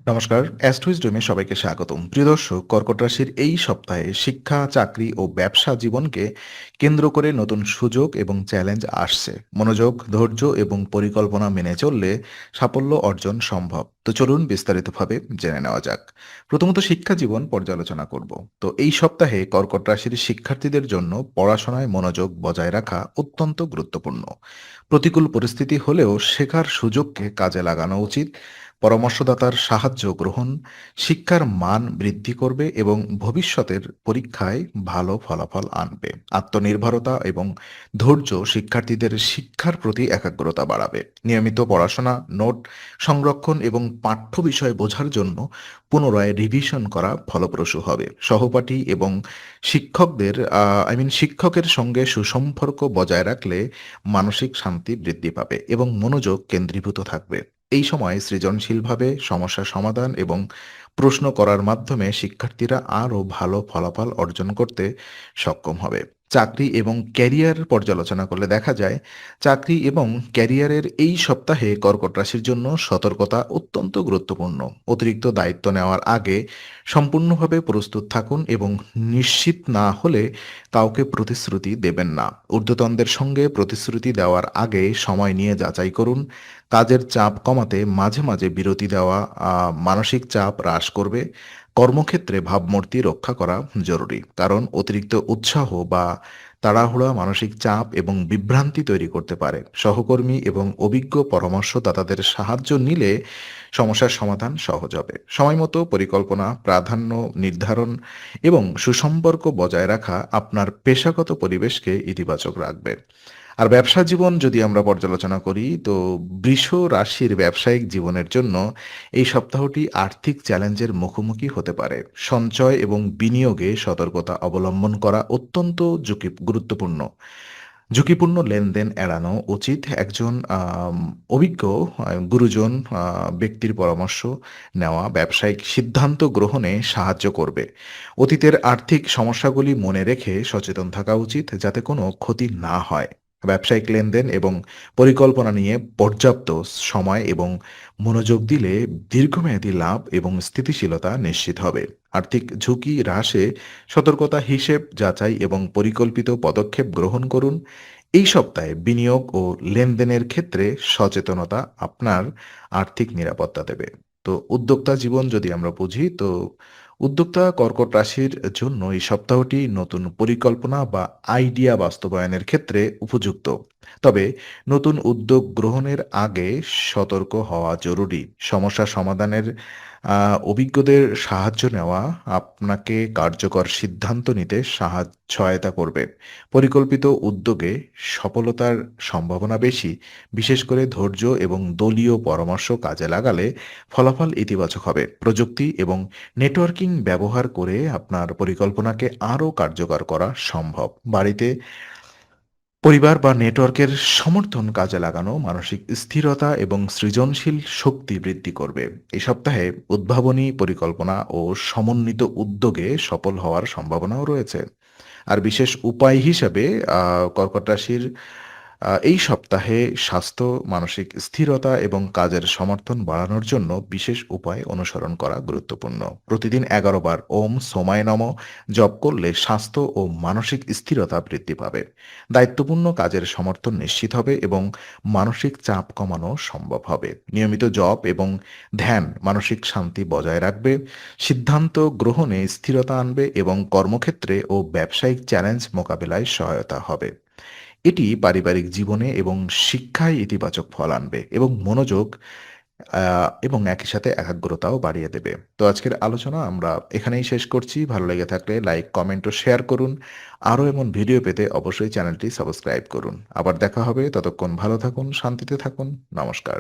নমস্কার, অ্যাস্ট্রোইজডমে সবাইকে স্বাগতম। প্রিয় দর্শক, কর্কট রাশির এই সপ্তাহে শিক্ষা, চাকরি ও ব্যবসা জীবনকে কেন্দ্র করে নতুন সুযোগ এবং চ্যালেঞ্জ আসছে। মনোযোগ, ধৈর্য এবং পরিকল্পনা মেনে চললে সাফল্য অর্জন সম্ভব। তো চলুন বিস্তারিতভাবে জেনে নেওয়া যাক। প্রথমত শিক্ষা জীবন পর্যালোচনা করব। তো এই সপ্তাহে কর্কট রাশির শিক্ষার্থীদের জন্য পড়াশোনায় মনোযোগ বজায় রাখা অত্যন্ত গুরুত্বপূর্ণ। প্রতিকূল পরিস্থিতি হলেও শেখার সুযোগকে কাজে লাগানো উচিত। পরামর্শদাতার সাহায্য গ্রহণ শিক্ষার মান বৃদ্ধি করবে এবং ভবিষ্যতের পরীক্ষায় ভালো ফলাফল আনবে। আত্মনির্ভরতা এবং ধৈর্য শিক্ষার্থীদের শিক্ষার প্রতি একাগ্রতা বাড়াবে। নিয়মিত পড়াশোনা, নোট সংরক্ষণ এবং পাঠ্য বিষয় বোঝার জন্য পুনরায় রিভিশন করা ফলপ্রসূ হবে। সহপাঠী এবং শিক্ষকের সঙ্গে সুসম্পর্ক বজায় রাখলে মানসিক শান্তি বৃদ্ধি পাবে এবং মনোযোগ কেন্দ্রীভূত থাকবে। এই সময় সৃজনশীলভাবে সমস্যা সমাধান এবং প্রশ্ন করার মাধ্যমে শিক্ষার্থীরা আরও ভালো ফলাফল অর্জন করতে সক্ষম হবে। চাকরি এবং ক্যারিয়ার পর্যালোচনা করলে দেখা যায়, চাকরি এবং ক্যারিয়ারের এই সপ্তাহে কর্কট রাশির জন্য সতর্কতা অত্যন্ত গুরুত্বপূর্ণ। অতিরিক্ত দায়িত্ব নেওয়ার আগে সম্পূর্ণভাবে প্রস্তুত থাকুন এবং নিশ্চিত না হলে কাউকে প্রতিশ্রুতি দেবেন না। ঊর্ধ্বতনদের সঙ্গে প্রতিশ্রুতি দেওয়ার আগে সময় নিয়ে যাচাই করুন। কাজের চাপ কমাতে মাঝে মাঝে বিরতি দেওয়া মানসিক চাপ হ্রাস করবে। কর্মক্ষেত্রে ভাবমূর্তি রক্ষা করা জরুরি, কারণ অতিরিক্ত উৎসাহ বা তাড়াহুড়া মানসিক চাপ এবং বিভ্রান্তি তৈরি করতে পারে। সহকর্মী এবং অভিজ্ঞ পরামর্শদাতাদের সাহায্য নিলে সমস্যার সমাধান সহজ হবে। সময়মতো পরিকল্পনা, প্রাধান্য নির্ধারণ এবং সুসম্পর্ক বজায় রাখা আপনার পেশাগত পরিবেশকে ইতিবাচক রাখবে। আর ব্যবসা জীবন যদি আমরা পর্যালোচনা করি, তো বৃষ রাশির ব্যবসায়িক জীবনের জন্য এই সপ্তাহটি আর্থিক চ্যালেঞ্জের মুখোমুখি হতে পারে। সঞ্চয় এবং বিনিয়োগে সতর্কতা অবলম্বন করা অত্যন্ত গুরুত্বপূর্ণ। ঝুঁকিপূর্ণ লেনদেন এড়ানো উচিত। একজন অভিজ্ঞ গুরুজন ব্যক্তির পরামর্শ নেওয়া ব্যবসায়িক সিদ্ধান্ত গ্রহণে সাহায্য করবে। অতীতের আর্থিক সমস্যাগুলি মনে রেখে সচেতন থাকা উচিত, যাতে কোনো ক্ষতি না হয়। ব্যবসায়িক লেনদেন এবং পরিকল্পনা নিয়ে পর্যাপ্ত সময় এবং মনোযোগ দিলে দীর্ঘমেয়াদী লাভ এবং স্থিতিশীলতা নিশ্চিত হবে। আর্থিক ঝুঁকি হ্রাসে সতর্কতা, হিসেব যাচাই এবং পরিকল্পিত পদক্ষেপ গ্রহণ করুন। এই সপ্তাহে বিনিয়োগ ও লেনদেনের ক্ষেত্রে সচেতনতা আপনার আর্থিক নিরাপত্তা দেবে। তো উদ্যোক্তা জীবন যদি আমরা বুঝি, তো উদ্যোক্তা কর্কট রাশির জন্য এই সপ্তাহটি নতুন পরিকল্পনা বা আইডিয়া বাস্তবায়নের ক্ষেত্রে উপযুক্ত। তবে নতুন উদ্যোগ গ্রহণের আগে সতর্ক হওয়া জরুরি। সমস্যা সমাধানের অভিজ্ঞদের সাহায্য নেওয়া আপনাকে কার্যকর সিদ্ধান্ত নিতে সহায়তা করবে। পরিকল্পিত উদ্যোগে সফলতার সম্ভাবনা বেশি। বিশেষ করে ধৈর্য এবং দলীয় পরামর্শ কাজে লাগালে ফলাফল ইতিবাচক হবে। প্রযুক্তি এবং নেটওয়ার্কিং ব্যবহার করে আপনার পরিকল্পনাকে আরও কার্যকর করা সম্ভব। বাড়িতে পরিবার বা নেটওয়ার্কের সমর্থন কাজে লাগানো মানসিক স্থিরতা এবং সৃজনশীল শক্তি বৃদ্ধি করবে। এই সপ্তাহে উদ্ভাবনী পরিকল্পনা ও সমন্বিত উদ্যোগে সফল হওয়ার সম্ভাবনাও রয়েছে। আর বিশেষ উপায় হিসেবে কর্কট রাশির এই সপ্তাহে স্বাস্থ্য, মানসিক স্থিরতা এবং কাজের সমর্থন বাড়ানোর জন্য বিশেষ উপায় অনুসরণ করা গুরুত্বপূর্ণ। প্রতিদিন 11 বার ওম সোমায় নম জপ করলে স্বাস্থ্য ও মানসিক স্থিরতা বৃদ্ধি পাবে। দায়িত্বপূর্ণ কাজের সমর্থন নিশ্চিত হবে এবং মানসিক চাপ কমানো সম্ভব হবে। নিয়মিত জপ এবং ধ্যান মানসিক শান্তি বজায় রাখবে, সিদ্ধান্ত গ্রহণে স্থিরতা আনবে এবং কর্মক্ষেত্রে ও ব্যবসায়িক চ্যালেঞ্জ মোকাবেলায় সহায়তা হবে। এটি পারিবারিক জীবনে এবং শিক্ষায় ইতিবাচক ফল আনবে এবং মনোযোগ এবং একই সাথে একাগ্রতাও বাড়িয়ে দেবে। তো আজকের আলোচনা আমরা এখানেই শেষ করছি। ভালো লেগে থাকলে লাইক, কমেন্ট ও শেয়ার করুন। আরও এমন ভিডিও পেতে অবশ্যই চ্যানেলটি সাবস্ক্রাইব করুন। আবার দেখা হবে, ততক্ষণ ভালো থাকুন, শান্তিতে থাকুন। নমস্কার।